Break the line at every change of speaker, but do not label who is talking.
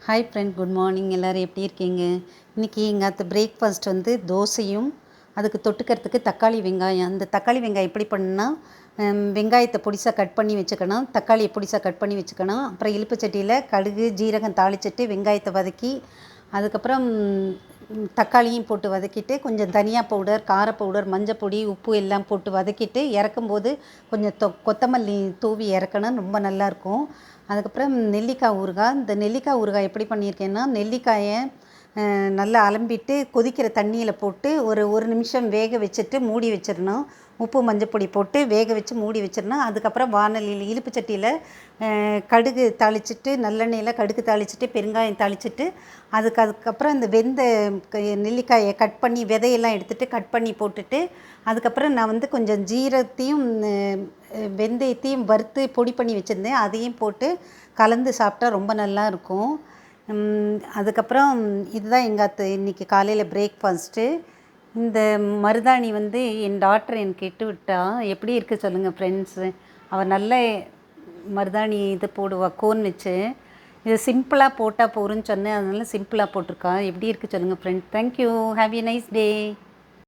Hi friend, good morning. எல்லோரும் எப்படி இருக்கீங்க? இன்றைக்கி எங்கள் அத்தை பிரேக்ஃபாஸ்ட் வந்து தோசையும் அதுக்கு தொட்டுக்கிறதுக்கு தக்காளி வெங்காயம். அந்த தக்காளி வெங்காயம் எப்படி பண்ணால் வெங்காயத்தை பொடிசாக கட் பண்ணி வச்சுக்கணும், தக்காளியை பொடிசாக கட் பண்ணி வச்சுக்கணும். அப்புறம் இழுப்பு சட்டியில் கடுகு ஜீரகம் தாளிச்சிட்டு வெங்காயத்தை வதக்கி அதுக்கப்புறம் தக்காளியும் போட்டு வதக்கிட்டு கொஞ்சம் தனியா பவுடர், கார பவுடர், மஞ்சள் பொடி, உப்பு எல்லாம் போட்டு வதக்கிட்டு இறக்கும்போது கொஞ்சம் கொத்தமல்லி தூவி இறக்கணும். ரொம்ப நல்லாயிருக்கும். அதுக்கப்புறம் நெல்லிக்காய் ஊறுகாய். இந்த நெல்லிக்காய் ஊறுகாய் எப்படி பண்ணியிருக்கேன்னா, நெல்லிக்காயை நல்லா அலம்பிட்டு கொதிக்கிற தண்ணியில் போட்டு ஒரு நிமிஷம் வேக வச்சுட்டு மூடி வச்சிடணும். உப்பு மஞ்சப்பொடி போட்டு வேக வச்சு மூடி வச்சிடணும். அதுக்கப்புறம் வானலியில் இழுப்பு சட்டியில் கடுகு தாளிச்சிட்டு, நல்லெண்ணெயில் கடுகு தாளிச்சிட்டு பெருங்காயம் தாளிச்சிட்டு அதுக்கப்புறம் இந்த நெல்லிக்காயை கட் பண்ணி விதையெல்லாம் எடுத்துகிட்டு கட் பண்ணி போட்டுட்டு அதுக்கப்புறம் நான் வந்து கொஞ்சம் ஜீரகத்தையும் வெந்தயத்தையும் வறுத்து பொடி பண்ணி வச்சுருந்தேன். அதையும் போட்டு கலந்து சாப்பிட்டா ரொம்ப நல்லா இருக்கும். அதுக்கப்புறம் இதுதான் எங்கள் அத்தை இன்றைக்கி காலையில் பிரேக்ஃபாஸ்ட்டு. இந்த மருதாணி வந்து என் டாட்டர் எனக்கு இட்டு விட்டா. எப்படி இருக்குது சொல்லுங்கள் ஃப்ரெண்ட்ஸு. அவள் நல்ல மருதாணி இது போடுவா, கோன் வச்சு. இது சிம்பிளாக போட்டால் போருன்னு சொன்னேன், அதனால சிம்பிளாக போட்டிருக்கா. எப்படி இருக்குது சொல்லுங்கள் friend. Thank you. Have a nice day.